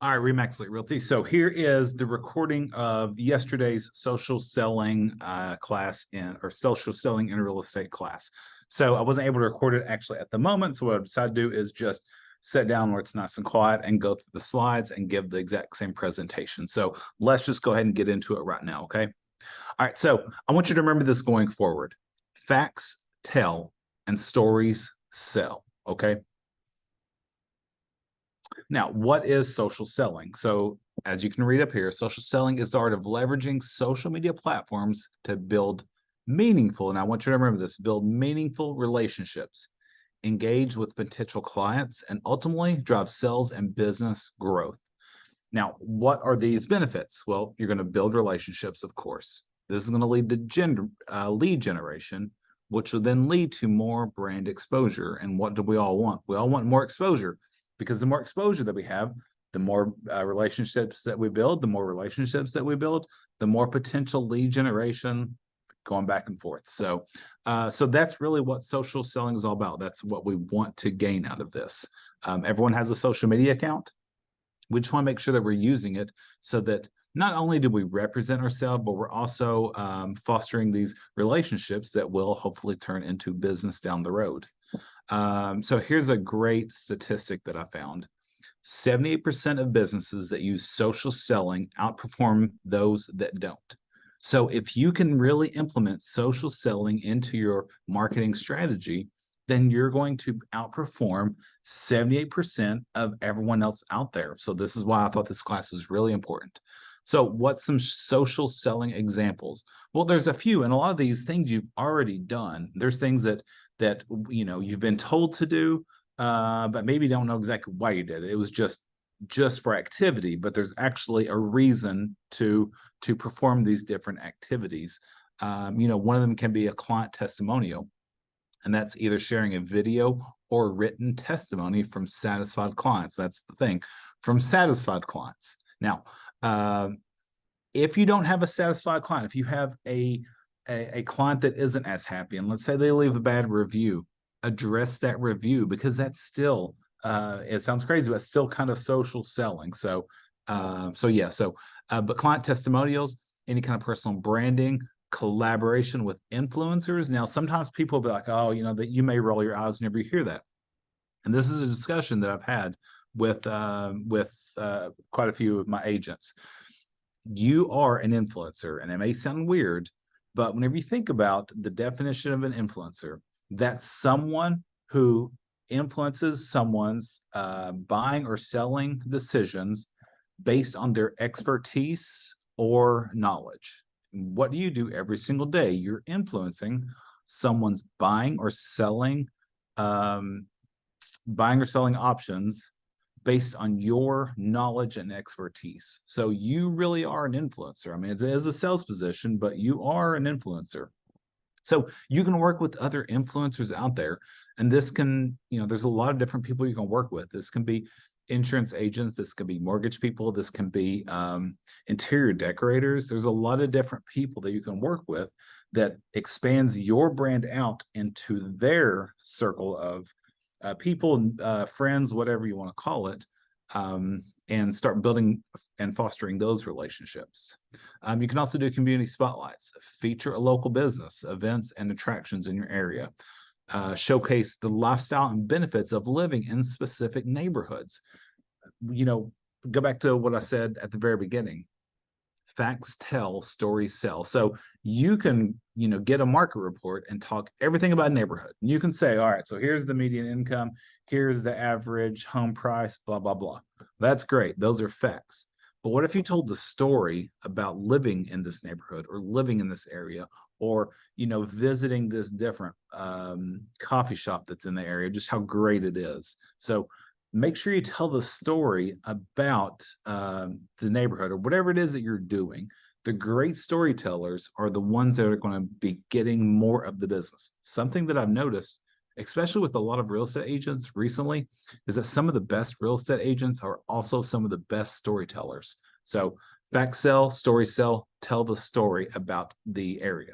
All right, Remax Elite Realty. So here is the recording of yesterday's social selling class or social selling in real estate class. So I wasn't able to record it actually at the moment. So what I decided to do is just sit down where it's nice and quiet and go through the slides and give the exact same presentation. So let's just go ahead and get into it right now, okay? All right, so I want you to remember this going forward. Facts tell and stories sell, okay? Now, what is social selling? So, as you can read up here, social selling is the art of leveraging social media platforms to build meaningful, and I want you to remember this, build meaningful relationships, engage with potential clients, and ultimately drive sales and business growth. Now, what are these benefits? Well, you're going to build relationships, of course. This is going to lead to lead generation, which will then lead to more brand exposure. And what do we all want? We all want more exposure, because the more exposure that we have, the more relationships that we build, the more potential lead generation going back and forth. So that's really what social selling is all about. That's what we want to gain out of this. Everyone has a social media account. We just want to make sure that we're using it so that not only do we represent ourselves, but we're also fostering these relationships that will hopefully turn into business down the road. So here's a great statistic that I found. 78% of businesses that use social selling outperform those that don't. So if you can really implement social selling into your marketing strategy, then you're going to outperform 78% of everyone else out there. So this is why I thought this class is really important. So what's some social selling examples? Well, there's a few, and a lot of these things you've already done. There's things that you've been told to do, but maybe don't know exactly why you did it. It was just for activity, but there's actually a reason to perform these different activities. One of them can be a client testimonial, and that's either sharing a video or written testimony from satisfied clients. That's the thing, from satisfied clients. Now, if you don't have a satisfied client, if you have a client that isn't as happy, and let's say they leave a bad review, address that review, because that's still, it sounds crazy, but still kind of social selling. But client testimonials, any kind of personal branding, collaboration with influencers. Now, sometimes people will be like, oh, that you may roll your eyes whenever you hear that. And this is a discussion that I've had with quite a few of my agents. You are an influencer, and it may sound weird, but whenever you think about the definition of an influencer, that's someone who influences someone's buying or selling decisions based on their expertise or knowledge. What do you do every single day? You're influencing someone's buying or selling options based on your knowledge and expertise. So you really are an influencer. I mean, it is a sales position, but you are an influencer. So you can work with other influencers out there. And this can, there's a lot of different people you can work with. This can be insurance agents. This can be mortgage people. This can be interior decorators. There's a lot of different people that you can work with that expands your brand out into their circle of people, friends, whatever you want to call it, and start building and fostering those relationships. You can also do community spotlights, feature a local business, events, and attractions in your area. Showcase the lifestyle and benefits of living in specific neighborhoods. Go back to what I said at the very beginning. Facts tell, stories sell. So you can, get a market report and talk everything about a neighborhood. You can say, all right, so here's the median income, here's the average home price, blah, blah, blah. That's great. Those are facts. But what if you told the story about living in this neighborhood or living in this area, or, visiting this different coffee shop that's in the area, just how great it is. So make sure you tell the story about the neighborhood or whatever it is that you're doing. The great storytellers are the ones that are going to be getting more of the business. Something that I've noticed, especially with a lot of real estate agents recently, is that some of the best real estate agents are also some of the best storytellers. So facts sell, stories sell, tell the story about the area.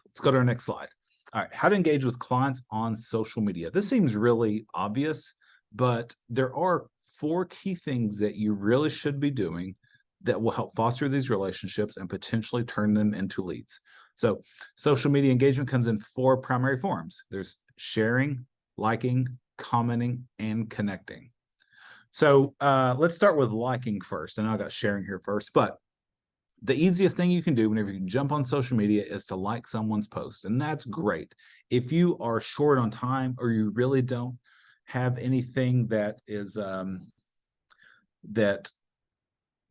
Let's go to our next slide. All right, how to engage with clients on social media. This seems really obvious, but there are 4 key things that you really should be doing that will help foster these relationships and potentially turn them into leads. So social media engagement comes in 4 primary forms. There's sharing, liking, commenting, and connecting. So let's start with liking first. And I got sharing here first, but the easiest thing you can do whenever you jump on social media is to like someone's post, and that's great. If you are short on time or you really don't have anything that is that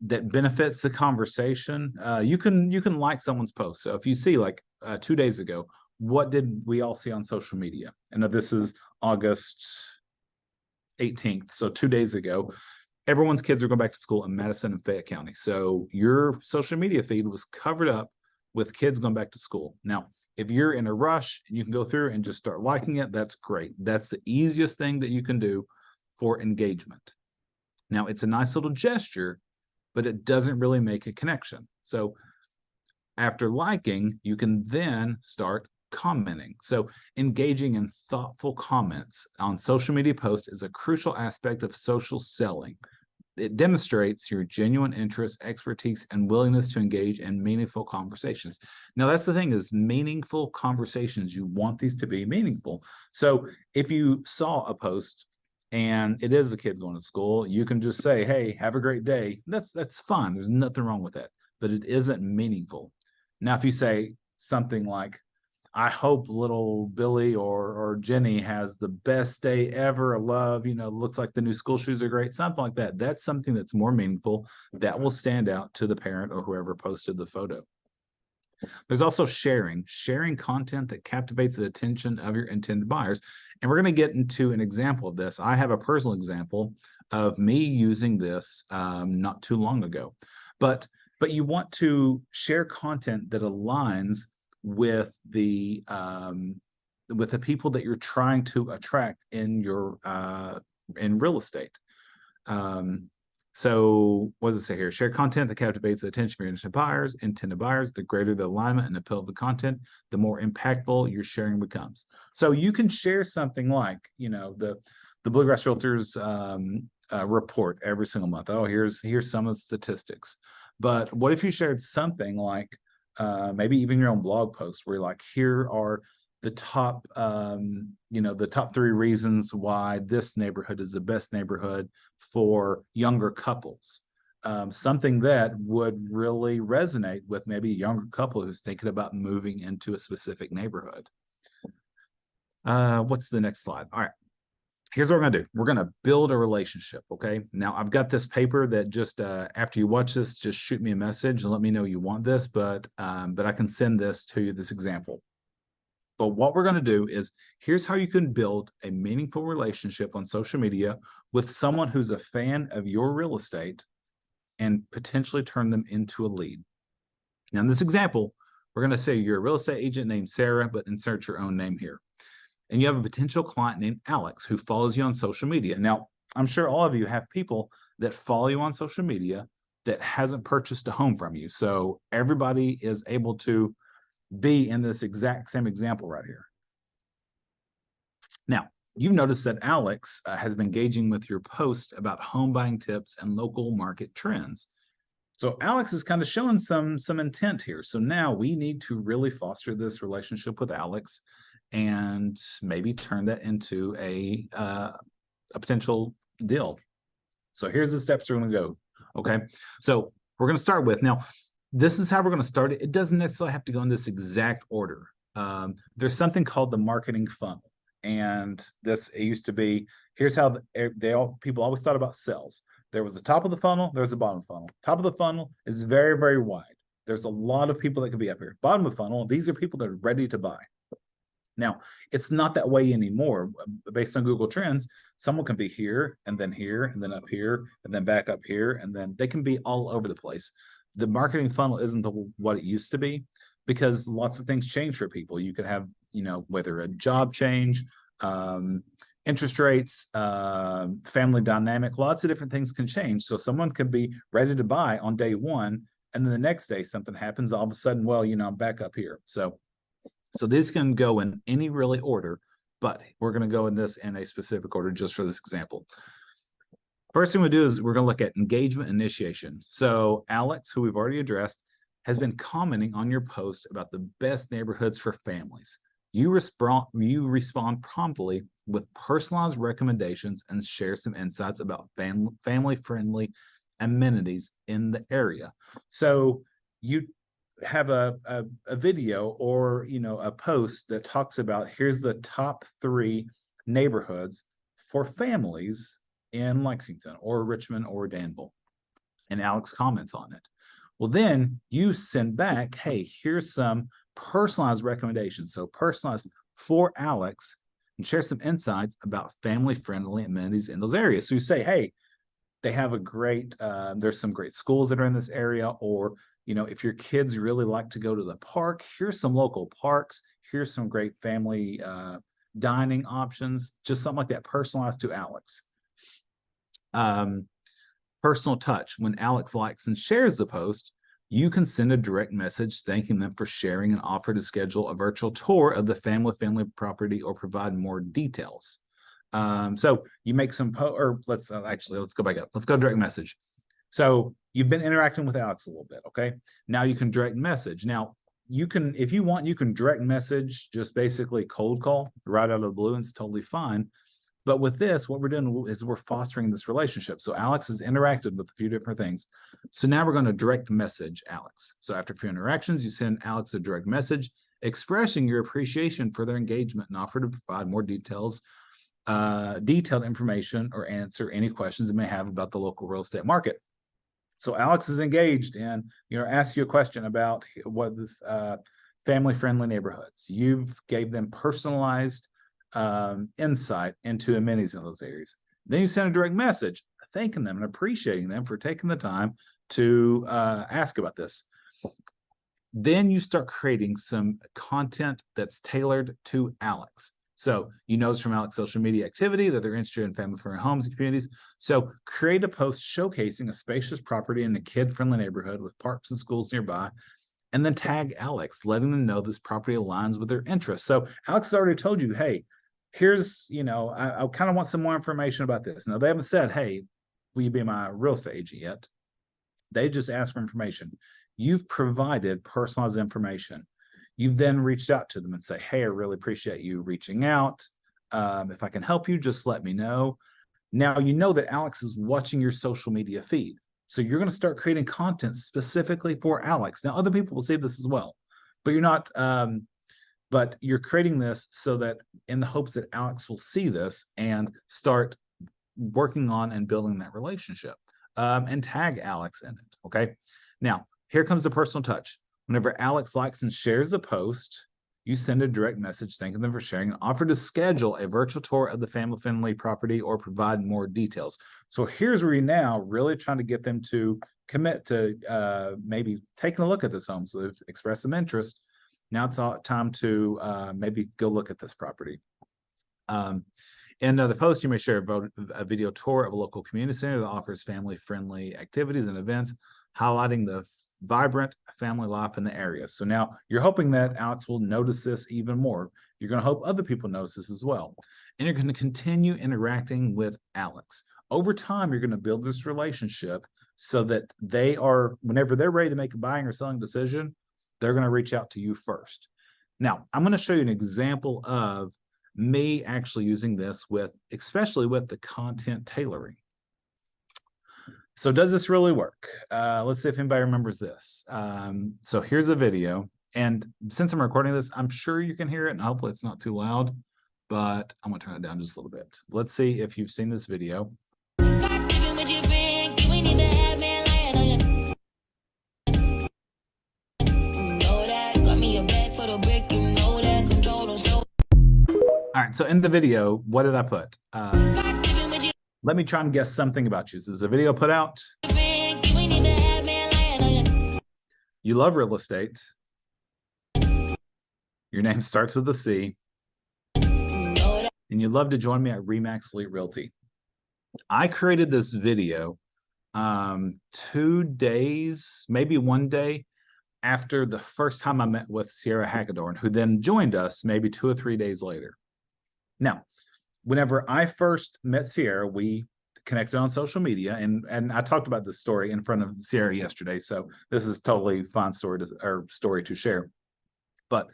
benefits the conversation, you can like someone's post. So if you see like 2 days ago, what did we all see on social media? And this is August 18th, so 2 days ago. Everyone's kids are going back to school in Madison and Fayette County. So your social media feed was covered up with kids going back to school. Now, if you're in a rush and you can go through and just start liking it, that's great. That's the easiest thing that you can do for engagement. Now, it's a nice little gesture, but it doesn't really make a connection. So after liking, you can then start commenting. So engaging in thoughtful comments on social media posts is a crucial aspect of social selling. It demonstrates your genuine interest, expertise, and willingness to engage in meaningful conversations. Now, that's the thing, is meaningful conversations. You want these to be meaningful. So if you saw a post and it is a kid going to school, you can just say, hey, have a great day. That's fine. There's nothing wrong with that, but it isn't meaningful. Now, if you say something like, I hope little Billy or Jenny has the best day ever. I love, looks like the new school shoes are great, something like that. That's something that's more meaningful, that will stand out to the parent or whoever posted the photo. There's also sharing content that captivates the attention of your intended buyers. And we're going to get into an example of this. I have a personal example of me using this not too long ago. But you want to share content that aligns with the people that you're trying to attract in your in real estate. So what does it say here? Share content that captivates the attention of your intended buyers. The greater the alignment and appeal of the content, the more impactful your sharing becomes. So you can share something like, the Bluegrass Realtors report every single month. Oh, here's some of the statistics. But what if you shared something like maybe even your own blog post where you're like, here are the top, the top 3 reasons why this neighborhood is the best neighborhood for younger couples. Something that would really resonate with maybe a younger couple who's thinking about moving into a specific neighborhood. What's the next slide? All right. Here's what we're going to do. We're going to build a relationship, okay? Now, I've got this paper that just, after you watch this, just shoot me a message and let me know you want this, but I can send this to you, this example. But what we're going to do is, here's how you can build a meaningful relationship on social media with someone who's a fan of your real estate and potentially turn them into a lead. Now, in this example, we're going to say you're a real estate agent named Sarah, but insert your own name here. And you have a potential client named Alex who follows you on social media. Now, I'm sure all of you have people that follow you on social media that hasn't purchased a home from you. So everybody is able to be in this exact same example right here. Now, you've noticed that Alex has been engaging with your post about home buying tips and local market trends. So Alex is kind of showing some intent here. So now we need to really foster this relationship with Alex and maybe turn that into a potential deal. So here's the steps we're going to go. Okay. So we're going to start with, now, this is how we're going to start it. It doesn't necessarily have to go in this exact order. There's something called the marketing funnel. And it used to be, here's how people always thought about sales. There was the top of the funnel, there's the bottom of the funnel. Top of the funnel is very, very wide. There's a lot of people that could be up here. Bottom of the funnel, these are people that are ready to buy. Now, it's not that way anymore. Based on Google Trends, someone can be here and then up here and then back up here, and then they can be all over the place. The marketing funnel isn't what it used to be, because lots of things change for people. You could have, whether a job change, interest rates, family dynamic, lots of different things can change. So someone could be ready to buy on day one, and then the next day something happens. All of a sudden, well, I'm back up here. So this can go in any really order, but we're going to go in a specific order just for this example. First thing we do is we're going to look at engagement initiation. So Alex, who we've already addressed, has been commenting on your post about the best neighborhoods for families. You respond promptly with personalized recommendations and share some insights about family-friendly amenities in the area. So you have a video or a post that talks about here's the top 3 neighborhoods for families in Lexington or Richmond or Danville, and Alex comments on it. Well, then you send back, hey, here's some personalized recommendations. So personalized for Alex, and share some insights about family-friendly amenities in those areas. So you say, hey, they have a great, there's some great schools that are in this area, or, if your kids really like to go to the park, here's some local parks, here's some great family dining options, just something like that, personalized to Alex. Personal touch. When Alex likes and shares the post, you can send a direct message thanking them for sharing and offer to schedule a virtual tour of the family property or provide more details. So you make some let's go back up. Let's go direct message. So you've been interacting with Alex a little bit. Okay. Now you can direct message. Now you can, if you want, you can direct message, just basically cold call right out of the blue, and it's totally fine. But with this, what we're doing is we're fostering this relationship. So Alex has interacted with a few different things. So now we're going to direct message Alex. So after a few interactions, you send Alex a direct message expressing your appreciation for their engagement and offer to provide more detailed information or answer any questions they may have about the local real estate market. So Alex is engaged and ask you a question about what family-friendly neighborhoods. You've gave them personalized insight into amenities in those areas. Then you send a direct message thanking them and appreciating them for taking the time to ask about this. Then you start creating some content that's tailored to Alex. So you notice from Alex's social media activity that they're interested in family-friendly homes and communities. So create a post showcasing a spacious property in a kid-friendly neighborhood with parks and schools nearby, and then tag Alex, letting them know this property aligns with their interests. So Alex has already told you, hey, here's, I kind of want some more information about this. Now, they haven't said, hey, will you be my real estate agent yet? They just asked for information. You've provided personalized information. You've then reached out to them and say, hey, I really appreciate you reaching out. If I can help you, just let me know. Now, you know that Alex is watching your social media feed. So you're going to start creating content specifically for Alex. Now, other people will see this as well, but you're not, but you're creating this so that in the hopes that Alex will see this and start working on and building that relationship, and tag Alex in it. Okay. Now, here comes the personal touch. Whenever Alex likes and shares the post, you send a direct message thanking them for sharing and offer to schedule a virtual tour of the family-friendly property or provide more details. So here's where you're now really trying to get them to commit to maybe taking a look at this home. So they've expressed some interest. Now it's time to maybe go look at this property. In the post, you may share a video tour of a local community center that offers family-friendly activities and events, highlighting the vibrant family life in the area. So now you're hoping that Alex will notice this even more. You're going to hope other people notice this as well. And you're going to continue interacting with Alex. Over time, you're going to build this relationship so that they are, whenever they're ready to make a buying or selling decision, they're going to reach out to you first. Now, I'm going to show you an example of me actually using this especially with the content tailoring. So does this really work? Let's see if anybody remembers this. So here's a video. And since I'm recording this, I'm sure you can hear it and hopefully it's not too loud, but I'm gonna turn it down just a little bit. Let's see if you've seen this video. All right, so in the video, what did I put? Let me try and guess something about you. This is a video put out. You love real estate. Your name starts with a C. And you love to join me at Remax Elite Realty. I created this video 2 days, maybe 1 day after the first time I met with Sierra Hagedorn, who then joined us maybe 2 or 3 days later. Now, whenever I first met Sierra, we connected on social media, and I talked about this story in front of Sierra yesterday, so this is totally fun story to share. But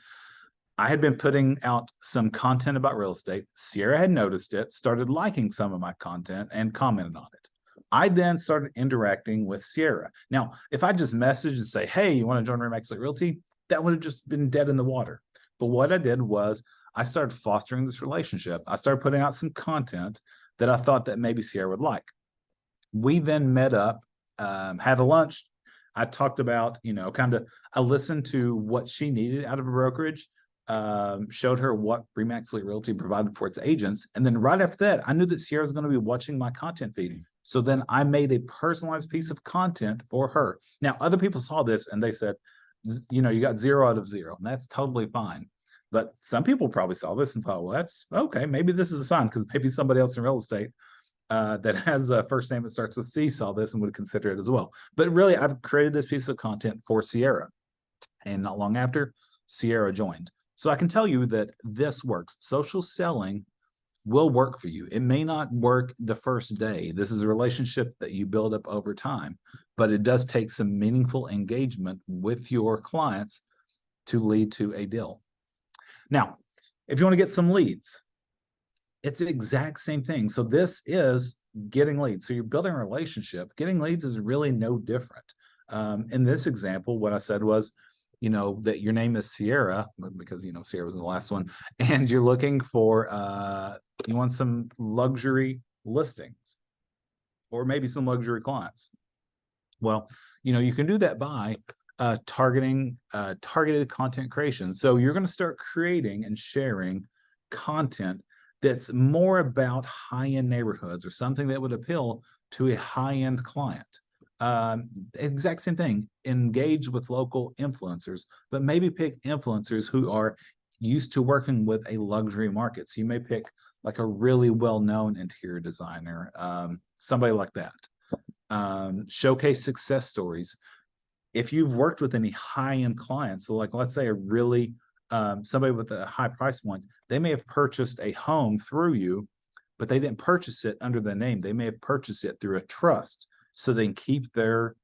I had been putting out some content about real estate. Sierra had noticed it, started liking some of my content, and commented on it. I then started interacting with Sierra. Now, if I just messaged and say, "Hey, you want to join Remax Lake Realty?" that would have just been dead in the water. But what I did was I started fostering this relationship. I started putting out some content that I thought that maybe Sierra would like. We then met up, had a lunch. I talked about, I listened to what she needed out of a brokerage, showed her what Remax Elite Realty provided for its agents. And then right after that, I knew that Sierra was going to be watching my content feed. So then I made a personalized piece of content for her. Now, other people saw this and they said, you got 0 out of 0. And that's totally fine. But some people probably saw this and thought, well, that's okay. Maybe this is a sign, because maybe somebody else in real estate that has a first name that starts with C saw this and would consider it as well. But really, I've created this piece of content for Sierra. And not long after, Sierra joined. So I can tell you that this works. Social selling will work for you. It may not work the first day. This is a relationship that you build up over time, but it does take some meaningful engagement with your clients to lead to a deal. Now, if you want to get some leads, it's the exact same thing. So this is getting leads. So you're building a relationship. Getting leads is really no different. In this example, what I said was, that your name is Sierra, because, Sierra was in the last one, and you're looking for, you want some luxury listings or maybe some luxury clients. Well, you can do that by targeting targeted content creation. So you're going to start creating and sharing content that's more about high-end neighborhoods or something that would appeal to a high-end client. Exact same thing. Engage with local influencers, but maybe pick influencers who are used to working with a luxury market. So you may pick like a really well-known interior designer, somebody like that. Showcase success stories. If you've worked with any high-end clients, so like let's say a really somebody with a high price point, they may have purchased a home through you, but they didn't purchase it under the name. They may have purchased it through a trust, so they can keep their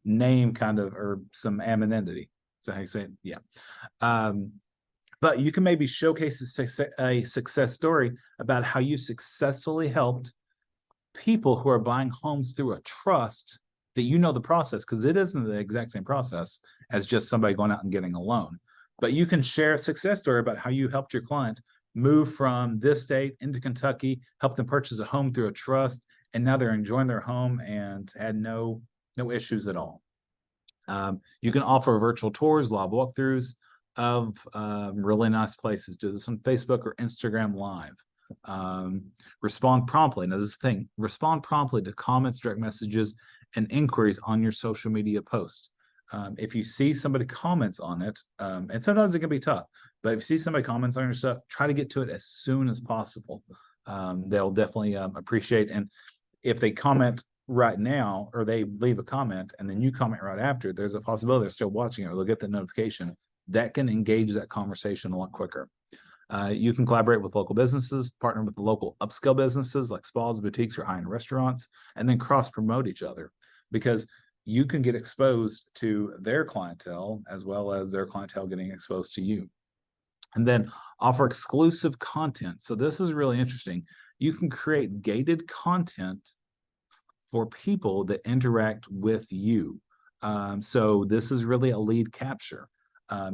name kind of, or some anonymity. Is that how you say it? Yeah. But you can maybe showcase a success story about how you successfully helped people who are buying homes through a trust, that the process, because it isn't the exact same process as just somebody going out and getting a loan. But you can share a success story about how you helped your client move from this state into Kentucky, help them purchase a home through a trust, and now they're enjoying their home and had no issues at all. You can offer virtual tours, live walkthroughs of really nice places. Do this on Facebook or Instagram Live. Respond promptly. Now, this is the thing. Respond promptly to comments, direct messages, and inquiries on your social media posts. If you see somebody comments on it, and sometimes it can be tough, but if you see somebody comments on your stuff, try to get to it as soon as possible. They'll definitely appreciate. And if they comment right now, or they leave a comment and then you comment right after, there's a possibility they're still watching it, or they'll get the notification. That can engage that conversation a lot quicker. You can collaborate with local businesses, partner with the local upscale businesses like spas, boutiques, or high-end restaurants, and then cross-promote each other, because you can get exposed to their clientele as well as their clientele getting exposed to you. And then offer exclusive content. So this is really interesting. You can create gated content for people that interact with you. So this is really a lead capture.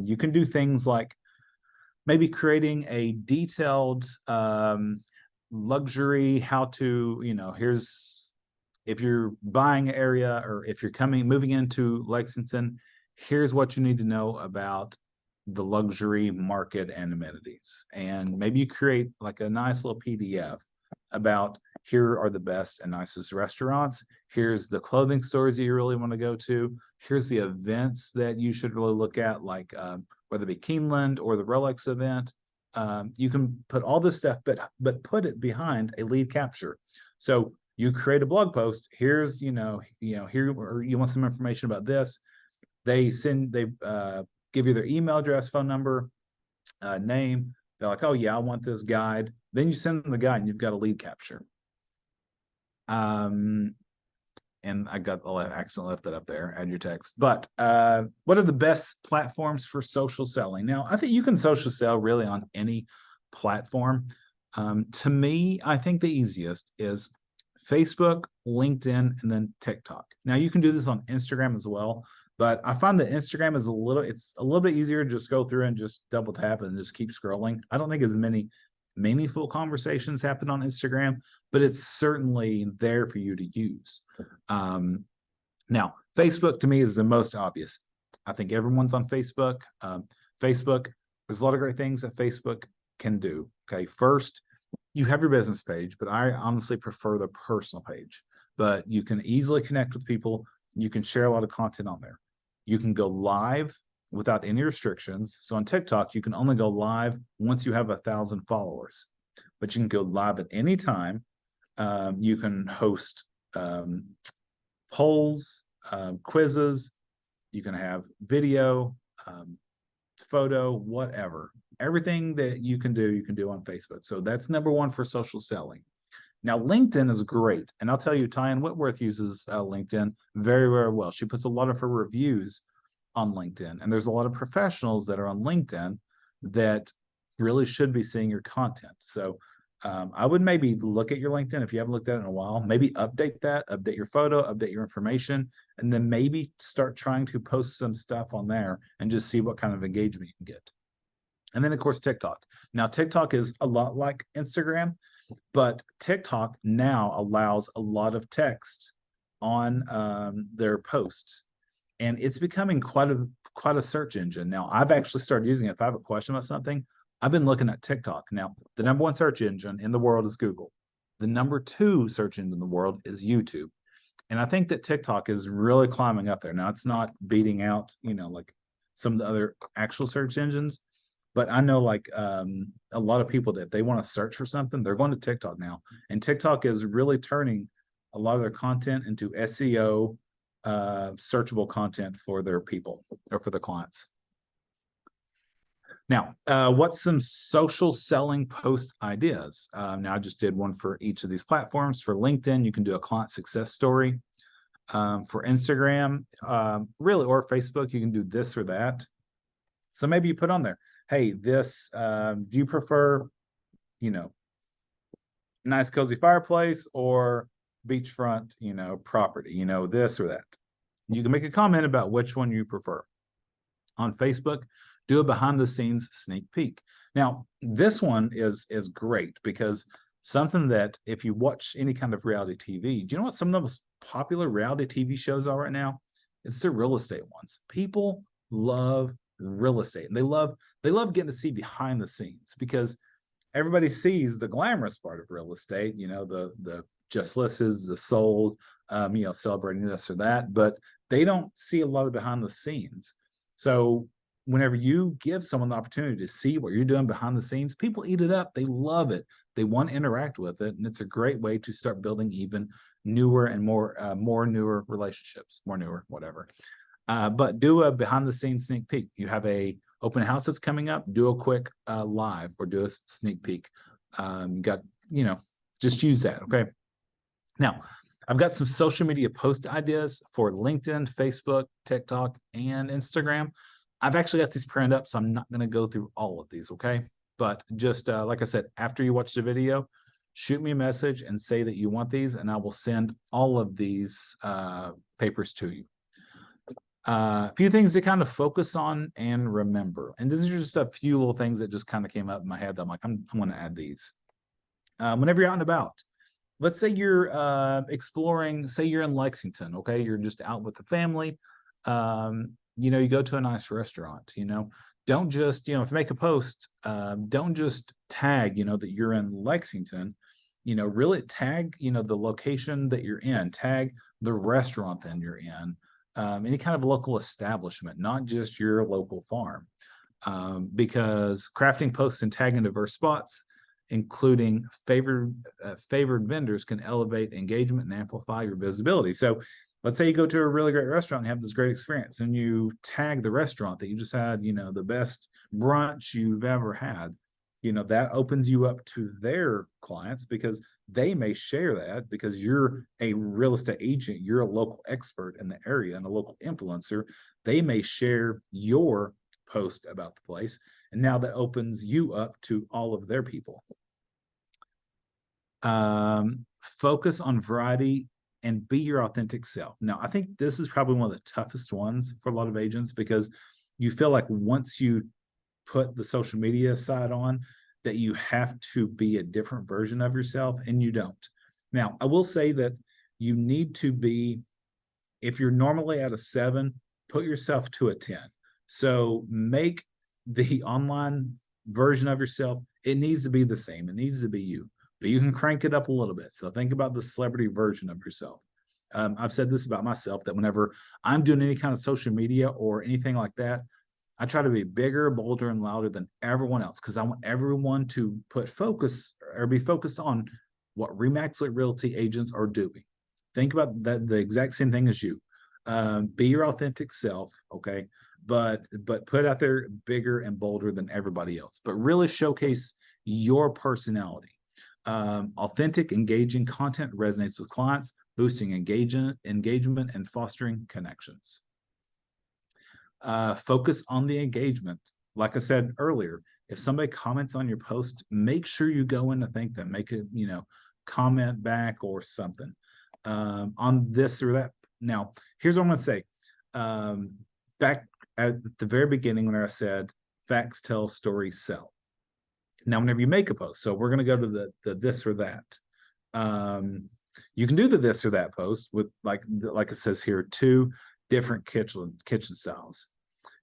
You can do things like maybe creating a detailed luxury how to, here's, if you're buying an area, or if you're moving into Lexington, here's what you need to know about the luxury market and amenities. And maybe you create like a nice little PDF about, here are the best and nicest restaurants. Here's the clothing stores that you really want to go to. Here's the events that you should really look at, like whether it be Keeneland or the Rolex event. You can put all this stuff, but put it behind a lead capture. So you create a blog post. Here's, here, or you want some information about this. They give you their email address, phone number, name. They're like, oh yeah, I want this guide. Then you send them the guide and you've got a lead capture. And I got the accent left that up there, add your text. But what are the best platforms for social selling? Now, I think you can social sell really on any platform. To me, I think the easiest is Facebook, LinkedIn, and then TikTok. Now, you can do this on Instagram as well, but I find that Instagram is it's a little bit easier to just go through and just double tap and just keep scrolling. I don't think as many meaningful conversations happen on Instagram, but it's certainly there for you to use. Now, Facebook to me is the most obvious. I think everyone's on Facebook. Facebook, there's a lot of great things that Facebook can do. Okay, first, you have your business page, but I honestly prefer the personal page. But you can easily connect with people. You can share a lot of content on there. You can go live without any restrictions. So on TikTok, you can only go live once you have 1,000 followers, but you can go live at any time. You can host polls, quizzes. You can have video, photo, whatever. Everything that you can do on Facebook. So that's number one for social selling. Now, LinkedIn is great. And I'll tell you, Tyann Whitworth uses LinkedIn very, very well. She puts a lot of her reviews on LinkedIn. And there's a lot of professionals that are on LinkedIn that really should be seeing your content. So I would maybe look at your LinkedIn if you haven't looked at it in a while, maybe update that, update your photo, update your information, and then maybe start trying to post some stuff on there and just see what kind of engagement you can get. And then, of course, TikTok. Now, TikTok is a lot like Instagram, but TikTok now allows a lot of text on their posts, and it's becoming quite a search engine. Now, I've actually started using it. If I have a question about something, I've been looking at TikTok. Now, the number one search engine in the world is Google. The number two search engine in the world is YouTube. And I think that TikTok is really climbing up there. Now, it's not beating out, like some of the other actual search engines, but I know like a lot of people that they want to search for something, they're going to TikTok now. And TikTok is really turning a lot of their content into SEO, searchable content for their people or for the clients. Now, what's some social selling post ideas? Now, I just did one for each of these platforms. For LinkedIn, you can do a client success story. For Instagram, really, or Facebook, you can do this or that. So maybe you put on there, hey, this, do you prefer, nice cozy fireplace or beachfront, property, this or that. You can make a comment about which one you prefer. On Facebook, do a behind the scenes sneak peek. Now, this one is great because something that if you watch any kind of reality TV, do you know what some of the most popular reality TV shows are right now? It's the real estate ones. People love real estate, and they love getting to see behind the scenes because everybody sees the glamorous part of real estate, the just listed, the sold, celebrating this or that, but they don't see a lot of behind the scenes. So whenever you give someone the opportunity to see what you're doing behind the scenes, people eat it up. They love it. They want to interact with it. And it's a great way to start building even newer and more newer relationships, more newer, whatever. But do a behind the scenes sneak peek. You have a open house that's coming up, do a quick live or do a sneak peek. Just use that. Okay. Now, I've got some social media post ideas for LinkedIn, Facebook, TikTok, and Instagram. I've actually got these printed up, so I'm not going to go through all of these, okay? But just like I said, after you watch the video, shoot me a message and say that you want these, and I will send all of these papers to you. A few things to kind of focus on and remember. And these are just a few little things that just kind of came up in my head that I'm like, I'm going to add these. Whenever you're out and about, let's say you're exploring, say you're in Lexington, okay? You're just out with the family. You go to a nice restaurant, don't just, if you make a post, don't just tag, that you're in Lexington, really tag, the location that you're in, tag the restaurant that you're in, any kind of local establishment, not just your local farm, because crafting posts and tagging diverse spots, including favored vendors, can elevate engagement and amplify your visibility. So let's say you go to a really great restaurant and have this great experience, and you tag the restaurant that you just had, the best brunch you've ever had. That opens you up to their clients because they may share that because you're a real estate agent, you're a local expert in the area and a local influencer. They may share your post about the place. And now that opens you up to all of their people. Focus on variety and be your authentic self. Now, I think this is probably one of the toughest ones for a lot of agents because you feel like once you put the social media side on, that you have to be a different version of yourself, and you don't. Now, I will say that you need to be, if you're normally at a 7, put yourself to a 10. So make the online version of yourself, it needs to be the same. It needs to be you, but you can crank it up a little bit. So think about the celebrity version of yourself. I've said this about myself, that whenever I'm doing any kind of social media or anything like that, I try to be bigger, bolder, and louder than everyone else because I want everyone to put focus or be focused on what RE/MAX Realty agents are doing. Think about that, the exact same thing as you. Be your authentic self, okay? But put out there bigger and bolder than everybody else. But really showcase your personality. Authentic, engaging content resonates with clients, boosting engagement, and fostering connections. Focus on the engagement. Like I said earlier, if somebody comments on your post, make sure you go in to thank them, make a comment back or something on this or that. Now, here's what I'm going to say. Back at the very beginning when I said facts tell, stories sell. Now, whenever you make a post, so we're going to go to the this or that. You can do the this or that post with like it says here, 2 different kitchen styles.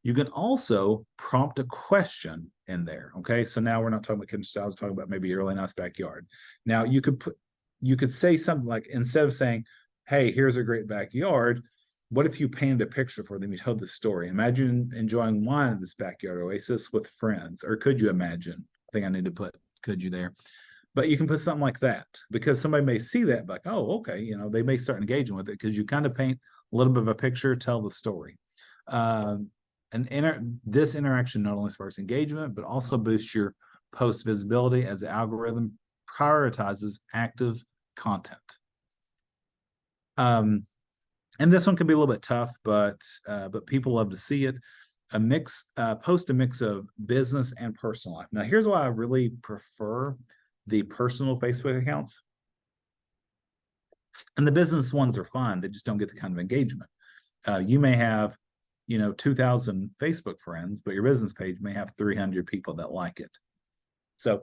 You can also prompt a question in there. Okay, so now we're not talking about kitchen styles, we're talking about maybe a really nice backyard. Now you could say something like, instead of saying, hey, here's a great backyard, what if you painted a picture for them? You told the story. Imagine enjoying wine in this backyard oasis with friends. Or could you imagine? I think I need to put could you there. But you can put something like that because somebody may see that like, oh, okay, they may start engaging with it because you kind of paint a little bit of a picture, tell the story. This interaction not only sparks engagement, but also boosts your post visibility as the algorithm prioritizes active content. And this one can be a little bit tough, but people love to see it. Post a mix of business and personal life. Now, here's why I really prefer the personal Facebook accounts. And the business ones are fine. They just don't get the kind of engagement. You may have, 2,000 Facebook friends, but your business page may have 300 people that like it. So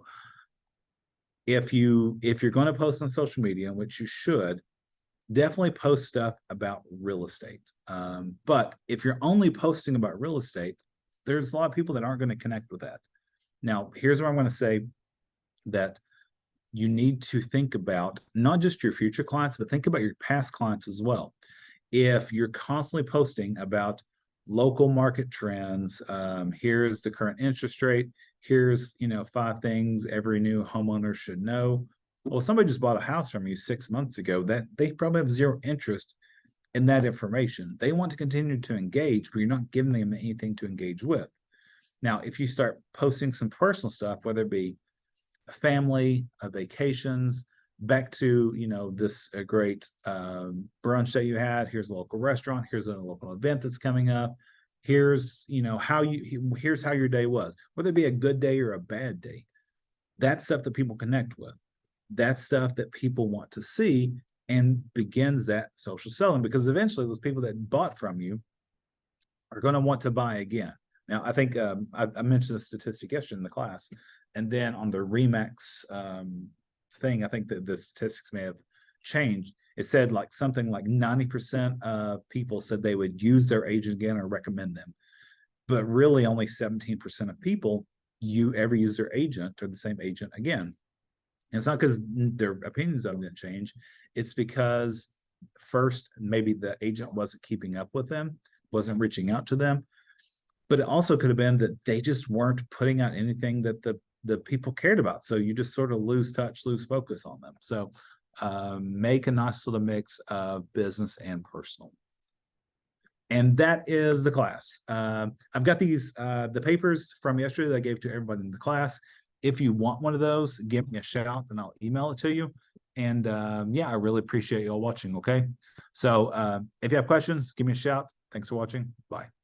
if you're going to post on social media, which you should, definitely post stuff about real estate. But if you're only posting about real estate, there's a lot of people that aren't going to connect with that. Now, here's what I'm going to say, that you need to think about not just your future clients, but think about your past clients as well. If you're constantly posting about local market trends, here's the current interest rate, here's 5 things every new homeowner should know. Well, somebody just bought a house from you 6 months ago, that they probably have zero interest in that information. They want to continue to engage, but you're not giving them anything to engage with. Now, if you start posting some personal stuff, whether it be family, vacations, back to this great brunch that you had, here's a local restaurant, here's a local event that's coming up, here's here's how your day was, whether it be a good day or a bad day. That's stuff that people connect with. That's stuff that people want to see, and begins that social selling, because eventually those people that bought from you are going to want to buy again. Now, I think I mentioned the statistic yesterday in the class, and then on the RE/MAX thing, I think that the statistics may have changed. It said like something like 90% of people said they would use their agent again or recommend them, but really only 17% of people ever use their agent or the same agent again. And it's not because their opinions are going to change. It's because first, maybe the agent wasn't keeping up with them, wasn't reaching out to them. But it also could have been that they just weren't putting out anything that the people cared about. So you just sort of lose touch, lose focus on them. So make a nice little mix of business and personal. And that is the class. I've got these, the papers from yesterday that I gave to everybody in the class. If you want one of those, give me a shout and I'll email it to you. And yeah, I really appreciate y'all watching. Okay. So if you have questions, give me a shout. Thanks for watching. Bye.